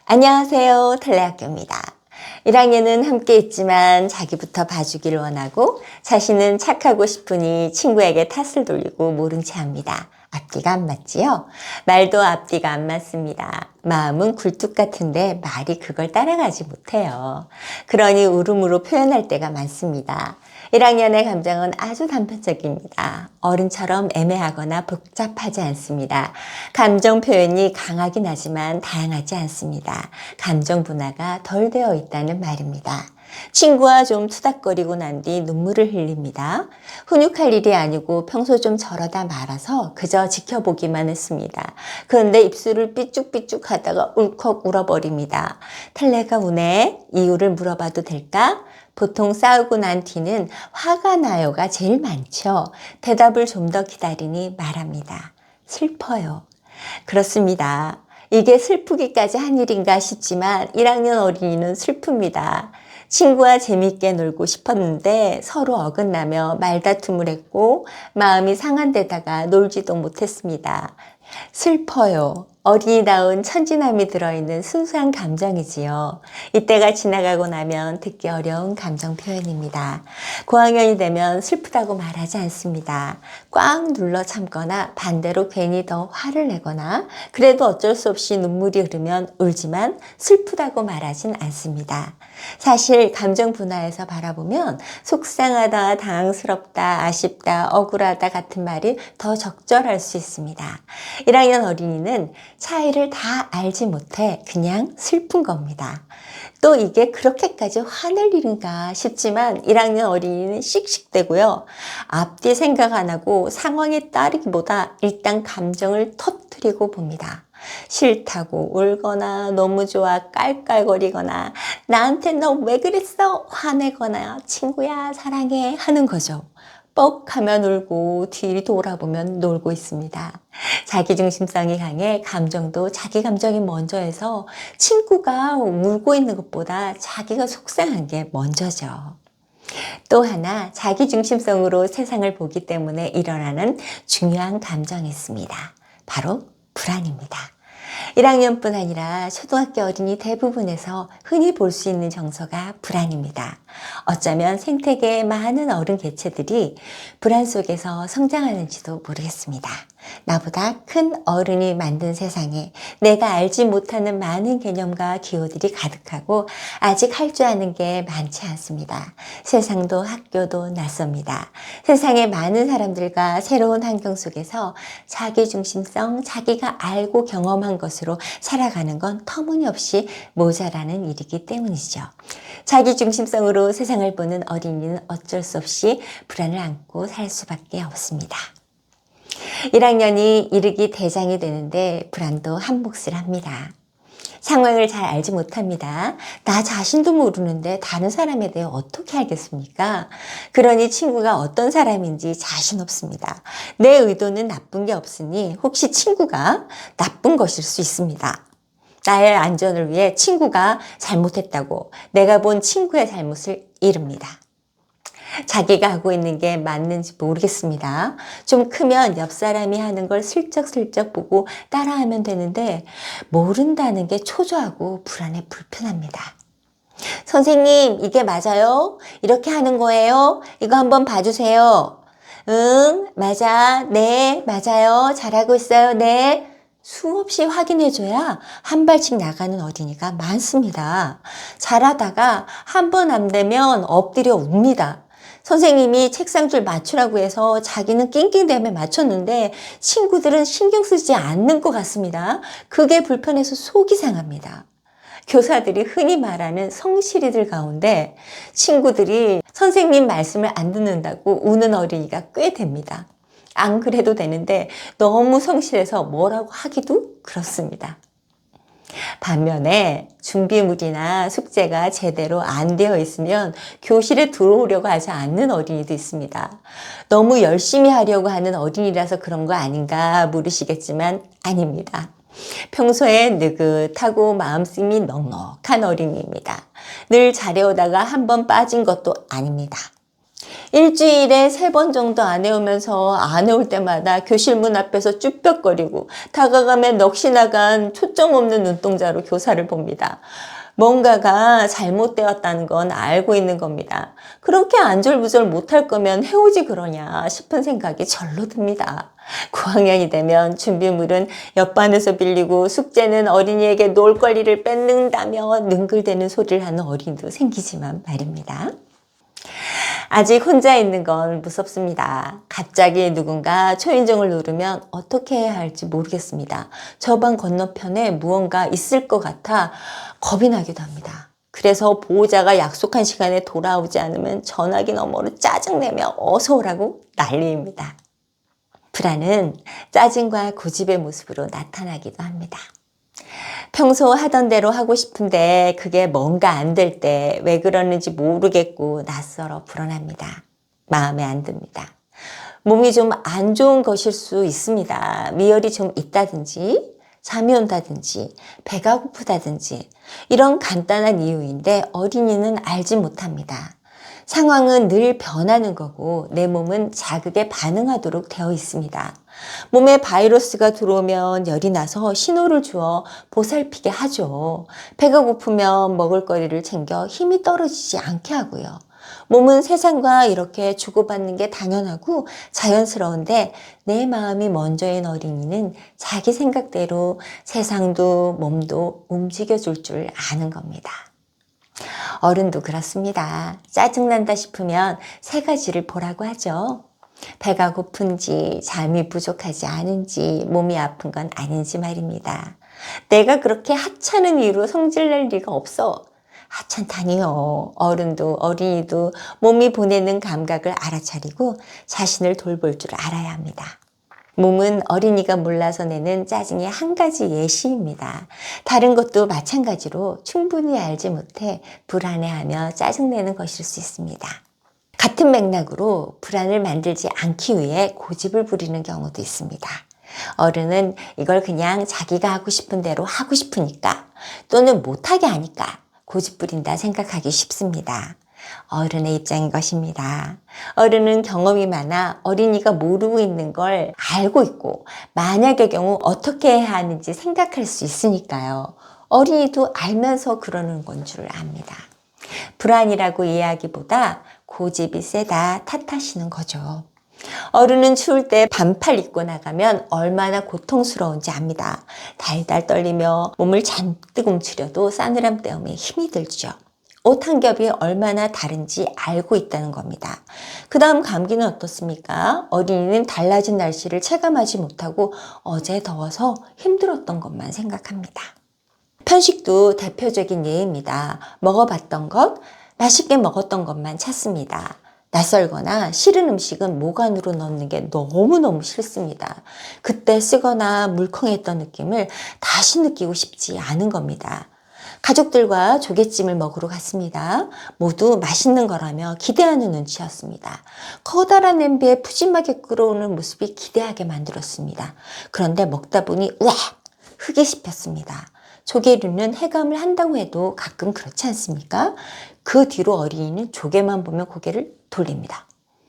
안녕하세요. 텔레학교입니다. 1학년은 함께 있지만 자기부터 봐주길 원하고 자신은 착하고 싶으니 친구에게 탓을 돌리고 모른 체 합니다. 앞뒤가 안 맞지요? 말도 앞뒤가 안 맞습니다. 마음은 굴뚝 같은데 말이 그걸 따라가지 못해요. 그러니 울음으로 표현할 때가 많습니다. 1학년의 감정은 아주 단편적입니다. 어른처럼 애매하거나 복잡하지 않습니다. 감정 표현이 강하긴 하지만 다양하지 않습니다. 감정 분화가 덜 되어 있다는 말입니다. 친구와 좀 투닥거리고 난 뒤 눈물을 흘립니다. 훈육할 일이 아니고 평소 좀 저러다 말아서 그저 지켜보기만 했습니다. 그런데 입술을 삐쭉삐쭉 하다가 울컥 울어버립니다. 텔레가 우네? 이유를 물어봐도 될까? 보통 싸우고 난 뒤는 화가 나요가 제일 많죠. 대답을 좀 더 기다리니 말합니다. 슬퍼요. 그렇습니다. 이게 슬프기까지 한 일인가 싶지만 1학년 어린이는 슬픕니다. 친구와 재밌게 놀고 싶었는데 서로 어긋나며 말다툼을 했고 마음이 상한 데다가 놀지도 못했습니다. 슬퍼요. 어린이다운 천진함이 들어있는 순수한 감정이지요. 이때가 지나가고 나면 듣기 어려운 감정 표현입니다. 고학년이 되면 슬프다고 말하지 않습니다. 꽉 눌러 참거나 반대로 괜히 더 화를 내거나 그래도 어쩔 수 없이 눈물이 흐르면 울지만 슬프다고 말하진 않습니다. 사실 감정 분화에서 바라보면 속상하다, 당황스럽다, 아쉽다, 억울하다 같은 말이 더 적절할 수 있습니다. 1학년 어린이는 차이를 다 알지 못해 그냥 슬픈 겁니다. 또 이게 그렇게까지 화낼 일인가 싶지만 1학년 어린이는 씩씩대고요. 앞뒤 생각 안 하고 상황에 따르기보다 일단 감정을 터뜨리고 봅니다. 싫다고 울거나 너무 좋아 깔깔거리거나 나한테 너 왜 그랬어? 화내거나 친구야 사랑해 하는 거죠. 뻑 하면 울고 뒤를 돌아보면 놀고 있습니다. 자기중심성이 강해 감정도 자기 감정이 먼저 해서 친구가 울고 있는 것보다 자기가 속상한 게 먼저죠. 또 하나 자기중심성으로 세상을 보기 때문에 일어나는 중요한 감정이 있습니다. 바로 불안입니다. 1학년뿐 아니라 초등학교 어린이 대부분에서 흔히 볼 수 있는 정서가 불안입니다. 어쩌면 생태계의 많은 어른 개체들이 불안 속에서 성장하는지도 모르겠습니다. 나보다 큰 어른이 만든 세상에 내가 알지 못하는 많은 개념과 기호들이 가득하고 아직 할 줄 아는 게 많지 않습니다. 세상도 학교도 낯섭니다. 세상의 많은 사람들과 새로운 환경 속에서 자기중심성, 자기가 알고 경험한 것으로 살아가는 건 터무니없이 모자라는 일이기 때문이죠. 자기중심성으로 세상을 보는 어린이는 어쩔 수 없이 불안을 안고 살 수밖에 없습니다. 1학년이 이르기 대장이 되는데 불안도 한 몫을 합니다. 상황을 잘 알지 못합니다. 나 자신도 모르는데 다른 사람에 대해 어떻게 알겠습니까? 그러니 친구가 어떤 사람인지 자신 없습니다. 내 의도는 나쁜 게 없으니 혹시 친구가 나쁜 것일 수 있습니다. 나의 안전을 위해 친구가 잘못했다고 내가 본 친구의 잘못을 이릅니다. 자기가 하고 있는 게 맞는지 모르겠습니다. 좀 크면 옆 사람이 하는 걸 슬쩍슬쩍 보고 따라하면 되는데 모른다는 게 초조하고 불안해 불편합니다. 선생님, 이게 맞아요? 이렇게 하는 거예요? 이거 한번 봐주세요. 응, 맞아. 네, 맞아요. 잘하고 있어요. 네. 수없이 확인해줘야 한 발씩 나가는 어린이가 많습니다. 잘하다가 한 번 안 되면 엎드려 웁니다. 선생님이 책상줄 맞추라고 해서 자기는 낑낑대며 맞췄는데 친구들은 신경 쓰지 않는 것 같습니다. 그게 불편해서 속이 상합니다. 교사들이 흔히 말하는 성실이들 가운데 친구들이 선생님 말씀을 안 듣는다고 우는 어린이가 꽤 됩니다. 안 그래도 되는데 너무 성실해서 뭐라고 하기도 그렇습니다. 반면에 준비물이나 숙제가 제대로 안 되어 있으면 교실에 들어오려고 하지 않는 어린이도 있습니다. 너무 열심히 하려고 하는 어린이라서 그런 거 아닌가 물으시겠지만 아닙니다. 평소에 느긋하고 마음씀이 넉넉한 어린이입니다. 늘 잘해오다가 한번 빠진 것도 아닙니다. 일주일에 3번 정도 안 해오면서 안 해올 때마다 교실 문 앞에서 쭈뼛거리고 다가가면 넋이 나간 초점 없는 눈동자로 교사를 봅니다. 뭔가가 잘못되었다는 건 알고 있는 겁니다. 그렇게 안절부절 못할 거면 해오지 그러냐 싶은 생각이 절로 듭니다. 9학년이 되면 준비물은 옆반에서 빌리고 숙제는 어린이에게 놀 권리를 뺏는다며 능글대는 소리를 하는 어린이도 생기지만 말입니다. 아직 혼자 있는 건 무섭습니다. 갑자기 누군가 초인종을 누르면 어떻게 해야 할지 모르겠습니다. 저 방 건너편에 무언가 있을 것 같아 겁이 나기도 합니다. 그래서 보호자가 약속한 시간에 돌아오지 않으면 전화기 너머로 짜증내며 어서 오라고 난리입니다. 불안은 짜증과 고집의 모습으로 나타나기도 합니다. 평소 하던 대로 하고 싶은데 그게 뭔가 안 될 때 왜 그러는지 모르겠고 낯설어 불안합니다. 마음에 안 듭니다. 몸이 좀 안 좋은 것일 수 있습니다. 미열이 좀 있다든지 잠이 온다든지 배가 고프다든지 이런 간단한 이유인데 어린이는 알지 못합니다. 상황은 늘 변하는 거고 내 몸은 자극에 반응하도록 되어 있습니다. 몸에 바이러스가 들어오면 열이 나서 신호를 주어 보살피게 하죠. 배가 고프면 먹을거리를 챙겨 힘이 떨어지지 않게 하고요. 몸은 세상과 이렇게 주고받는 게 당연하고 자연스러운데 내 마음이 먼저인 어린이는 자기 생각대로 세상도 몸도 움직여줄 줄 아는 겁니다. 어른도 그렇습니다. 짜증난다 싶으면 3가지를 보라고 하죠. 배가 고픈지, 잠이 부족하지 않은지, 몸이 아픈 건 아닌지 말입니다. 내가 그렇게 하찮은 이유로 성질낼 리가 없어. 하찮다니요. 어른도 어린이도 몸이 보내는 감각을 알아차리고 자신을 돌볼 줄 알아야 합니다. 몸은 어린이가 몰라서 내는 짜증의 한 가지 예시입니다. 다른 것도 마찬가지로 충분히 알지 못해 불안해하며 짜증내는 것일 수 있습니다. 같은 맥락으로 불안을 만들지 않기 위해 고집을 부리는 경우도 있습니다. 어른은 이걸 그냥 자기가 하고 싶은 대로 하고 싶으니까 또는 못하게 하니까 고집 부린다 생각하기 쉽습니다. 어른의 입장인 것입니다. 어른은 경험이 많아 어린이가 모르고 있는 걸 알고 있고 만약의 경우 어떻게 해야 하는지 생각할 수 있으니까요. 어린이도 알면서 그러는 건 줄 압니다. 불안이라고 이해하기보다 고집이 세다 탓하시는 거죠. 어른은 추울 때 반팔 입고 나가면 얼마나 고통스러운지 압니다. 달달 떨리며 몸을 잔뜩 움츠려도 싸늘함 때문에 힘이 들죠. 옷 한 겹이 얼마나 다른지 알고 있다는 겁니다. 그 다음 감기는 어떻습니까? 어린이는 달라진 날씨를 체감하지 못하고 어제 더워서 힘들었던 것만 생각합니다. 편식도 대표적인 예입니다. 먹어봤던 것, 맛있게 먹었던 것만 찾습니다. 낯설거나 싫은 음식은 목 안으로 넣는 게 너무너무 싫습니다. 그때 쓰거나 물컹했던 느낌을 다시 느끼고 싶지 않은 겁니다. 가족들과 조개찜을 먹으러 갔습니다. 모두 맛있는 거라며 기대하는 눈치였습니다. 커다란 냄비에 푸짐하게 끓어오는 모습이 기대하게 만들었습니다. 그런데 먹다 보니 우와! 흙이 씹혔습니다. 조개류는 해감을 한다고 해도 가끔 그렇지 않습니까? 그 뒤로 어린이는 조개만 보면 고개를 돌립니다.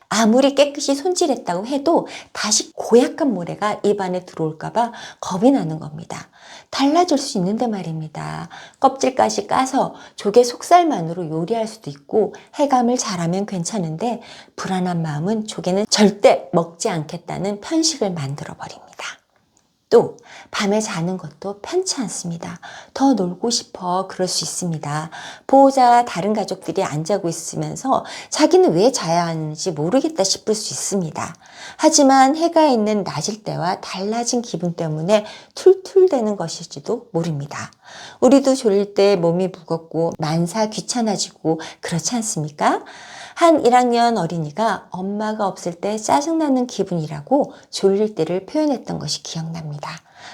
아무리 깨끗이 손질했다고 해도 다시 고약한 모래가 입안에 들어올까봐 겁이 나는 겁니다. 달라질 수 있는데 말입니다. 껍질까지 까서 조개 속살만으로 요리할 수도 있고 해감을 잘하면 괜찮은데 불안한 마음은 조개는 절대 먹지 않겠다는 편식을 만들어 버립니다. 또 밤에 자는 것도 편치 않습니다. 더 놀고 싶어 그럴 수 있습니다. 보호자와 다른 가족들이 안 자고 있으면서 자기는 왜 자야 하는지 모르겠다 싶을 수 있습니다. 하지만 해가 있는 낮일 때와 달라진 기분 때문에 툴툴대는 것일지도 모릅니다. 우리도 졸릴 때 몸이 무겁고 만사 귀찮아지고 그렇지 않습니까? 한 1학년 어린이가 엄마가 없을 때 짜증나는 기분이라고 졸릴 때를 표현했던 것이 기억납니다.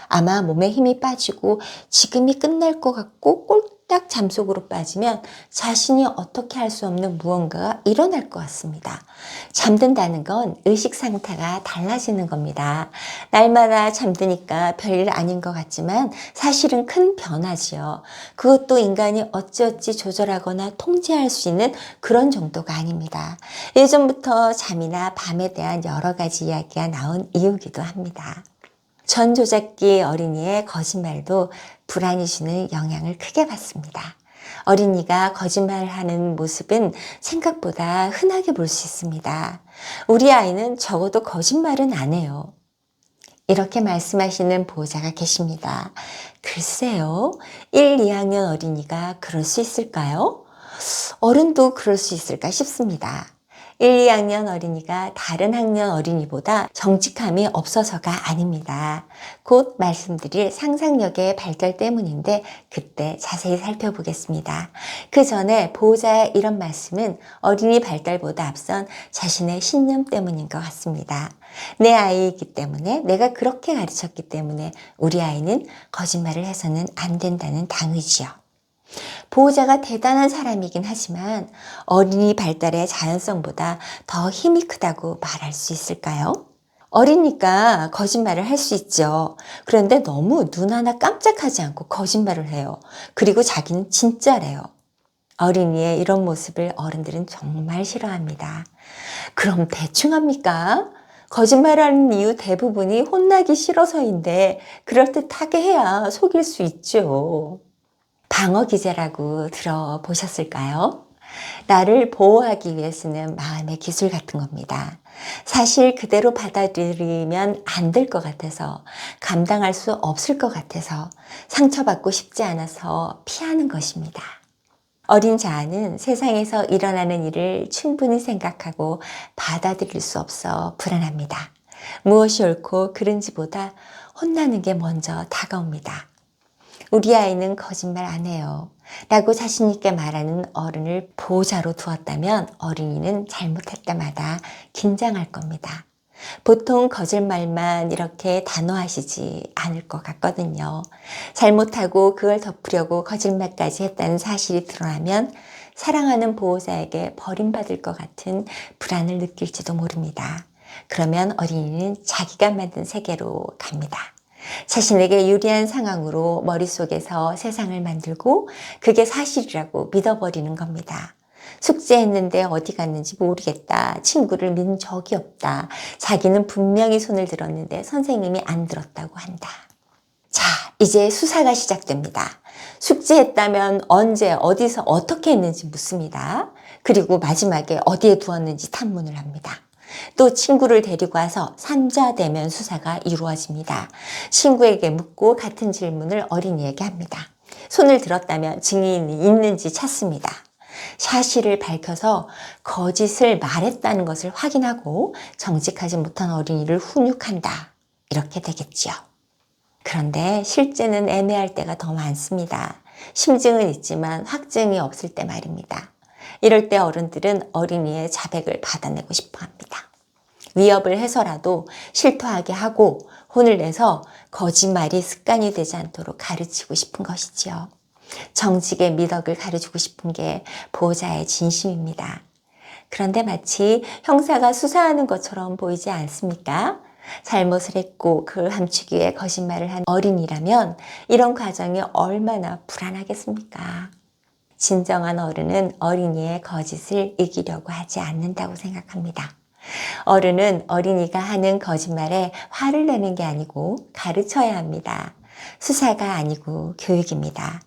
아마 몸에 힘이 빠지고 지금이 끝날 것 같고 꼴 딱 잠속으로 빠지면 자신이 어떻게 할 수 없는 무언가가 일어날 것 같습니다. 잠든다는 건 의식 상태가 달라지는 겁니다. 날마다 잠드니까 별일 아닌 것 같지만 사실은 큰 변화지요. 그것도 인간이 어찌어찌 조절하거나 통제할 수 있는 그런 정도가 아닙니다. 예전부터 잠이나 밤에 대한 여러 가지 이야기가 나온 이유기도 합니다. 전조작기 어린이의 거짓말도 불안이 주는 영향을 크게 받습니다. 어린이가 거짓말하는 모습은 생각보다 흔하게 볼 수 있습니다. 우리 아이는 적어도 거짓말은 안 해요. 이렇게 말씀하시는 보호자가 계십니다. 글쎄요, 1, 2학년 어린이가 그럴 수 있을까요? 어른도 그럴 수 있을까 싶습니다. 1, 2학년 어린이가 다른 학년 어린이보다 정직함이 없어서가 아닙니다. 곧 말씀드릴 상상력의 발달 때문인데 그때 자세히 살펴보겠습니다. 그 전에 보호자의 이런 말씀은 어린이 발달보다 앞선 자신의 신념 때문인 것 같습니다. 내 아이이기 때문에 내가 그렇게 가르쳤기 때문에 우리 아이는 거짓말을 해서는 안 된다는 당의지요. 보호자가 대단한 사람이긴 하지만 어린이 발달의 자연성보다 더 힘이 크다고 말할 수 있을까요? 어리니까 거짓말을 할 수 있죠. 그런데 너무 눈 하나 깜짝하지 않고 거짓말을 해요. 그리고 자기는 진짜래요. 어린이의 이런 모습을 어른들은 정말 싫어합니다. 그럼 대충 합니까? 거짓말하는 이유 대부분이 혼나기 싫어서인데 그럴듯하게 해야 속일 수 있죠. 방어 기제라고 들어보셨을까요? 나를 보호하기 위해 쓰는 마음의 기술 같은 겁니다. 사실 그대로 받아들이면 안 될 것 같아서, 감당할 수 없을 것 같아서, 상처받고 싶지 않아서 피하는 것입니다. 어린 자아는 세상에서 일어나는 일을 충분히 생각하고 받아들일 수 없어 불안합니다. 무엇이 옳고 그른지보다 혼나는 게 먼저 다가옵니다. 우리 아이는 거짓말 안 해요 라고 자신있게 말하는 어른을 보호자로 두었다면 어린이는 잘못할 때마다 긴장할 겁니다. 보통 거짓말만 이렇게 단호하시지 않을 것 같거든요. 잘못하고 그걸 덮으려고 거짓말까지 했다는 사실이 드러나면 사랑하는 보호자에게 버림받을 것 같은 불안을 느낄지도 모릅니다. 그러면 어린이는 자기가 만든 세계로 갑니다. 자신에게 유리한 상황으로 머릿속에서 세상을 만들고 그게 사실이라고 믿어버리는 겁니다. 숙제했는데 어디 갔는지 모르겠다. 친구를 믿은 적이 없다. 자기는 분명히 손을 들었는데 선생님이 안 들었다고 한다. 자, 이제 수사가 시작됩니다. 숙제했다면 언제, 어디서, 어떻게 했는지 묻습니다. 그리고 마지막에 어디에 두었는지 탐문을 합니다. 또 친구를 데리고 와서 삼자대면 수사가 이루어집니다. 친구에게 묻고 같은 질문을 어린이에게 합니다. 손을 들었다면 증인이 있는지 찾습니다. 사실을 밝혀서 거짓을 말했다는 것을 확인하고 정직하지 못한 어린이를 훈육한다. 이렇게 되겠지요. 그런데 실제는 애매할 때가 더 많습니다. 심증은 있지만 확증이 없을 때 말입니다. 이럴 때 어른들은 어린이의 자백을 받아내고 싶어 합니다. 위협을 해서라도 실토하게 하고 혼을 내서 거짓말이 습관이 되지 않도록 가르치고 싶은 것이지요. 정직의 미덕을 가르치고 싶은 게 보호자의 진심입니다. 그런데 마치 형사가 수사하는 것처럼 보이지 않습니까? 잘못을 했고 그걸 감추기 위해 거짓말을 한 어린이라면 이런 과정이 얼마나 불안하겠습니까? 진정한 어른은 어린이의 거짓을 이기려고 하지 않는다고 생각합니다. 어른은 어린이가 하는 거짓말에 화를 내는 게 아니고 가르쳐야 합니다. 수사가 아니고 교육입니다.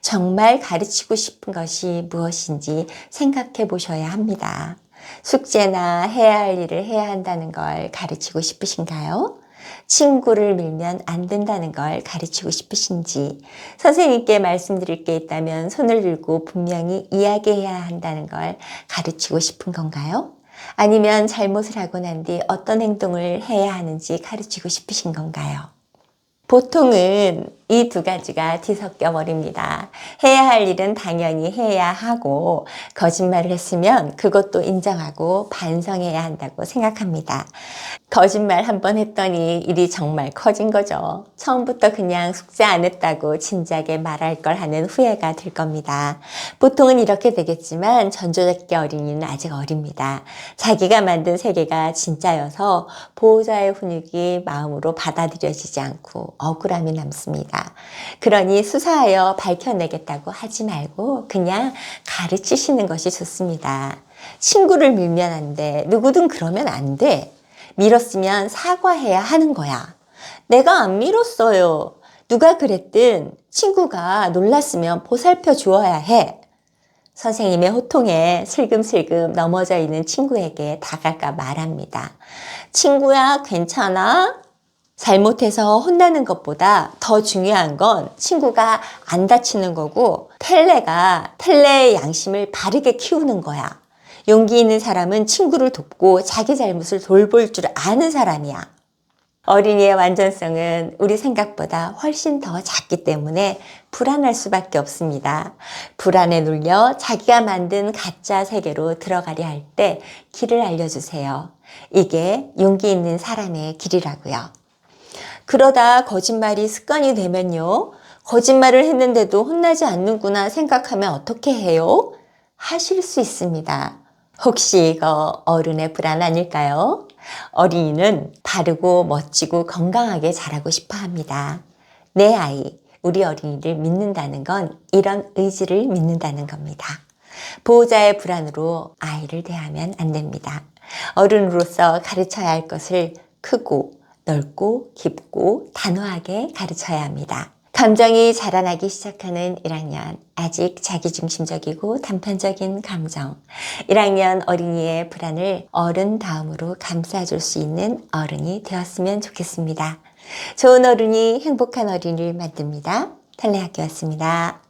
정말 가르치고 싶은 것이 무엇인지 생각해 보셔야 합니다. 숙제나 해야 할 일을 해야 한다는 걸 가르치고 싶으신가요? 친구를 밀면 안 된다는 걸 가르치고 싶으신지, 선생님께 말씀드릴 게 있다면 손을 들고 분명히 이야기해야 한다는 걸 가르치고 싶은 건가요? 아니면 잘못을 하고 난 뒤 어떤 행동을 해야 하는지 가르치고 싶으신 건가요? 보통은 이 두 가지가 뒤섞여 버립니다. 해야 할 일은 당연히 해야 하고 거짓말을 했으면 그것도 인정하고 반성해야 한다고 생각합니다. 거짓말 한 번 했더니 일이 정말 커진 거죠. 처음부터 그냥 숙제 안 했다고 진작에 말할 걸 하는 후회가 들 겁니다. 보통은 이렇게 되겠지만 전조적기 어린이는 아직 어립니다. 자기가 만든 세계가 진짜여서 보호자의 훈육이 마음으로 받아들여지지 않고 억울함이 남습니다. 그러니 수사하여 밝혀내겠다고 하지 말고 그냥 가르치시는 것이 좋습니다. 친구를 밀면 안 돼. 누구든 그러면 안 돼. 밀었으면 사과해야 하는 거야. 내가 안 밀었어요. 누가 그랬든 친구가 놀랐으면 보살펴 주어야 해. 선생님의 호통에 슬금슬금 넘어져 있는 친구에게 다가가 말합니다. 친구야, 괜찮아? 잘못해서 혼나는 것보다 더 중요한 건 친구가 안 다치는 거고 텔레의 양심을 바르게 키우는 거야. 용기 있는 사람은 친구를 돕고 자기 잘못을 돌볼 줄 아는 사람이야. 어린이의 완전성은 우리 생각보다 훨씬 더 작기 때문에 불안할 수밖에 없습니다. 불안에 눌려 자기가 만든 가짜 세계로 들어가려 할 때 길을 알려주세요. 이게 용기 있는 사람의 길이라고요. 그러다 거짓말이 습관이 되면요. 거짓말을 했는데도 혼나지 않는구나 생각하면 어떻게 해요? 하실 수 있습니다. 혹시 이거 어른의 불안 아닐까요? 어린이는 바르고 멋지고 건강하게 자라고 싶어 합니다. 내 아이, 우리 어린이를 믿는다는 건 이런 의지를 믿는다는 겁니다. 보호자의 불안으로 아이를 대하면 안 됩니다. 어른으로서 가르쳐야 할 것을 크고 넓고 깊고 단호하게 가르쳐야 합니다. 감정이 자라나기 시작하는 1학년, 아직 자기중심적이고 단편적인 감정. 1학년 어린이의 불안을 어른 다음으로 감싸줄 수 있는 어른이 되었으면 좋겠습니다. 좋은 어른이 행복한 어린이를 만듭니다. 탈레학교였습니다.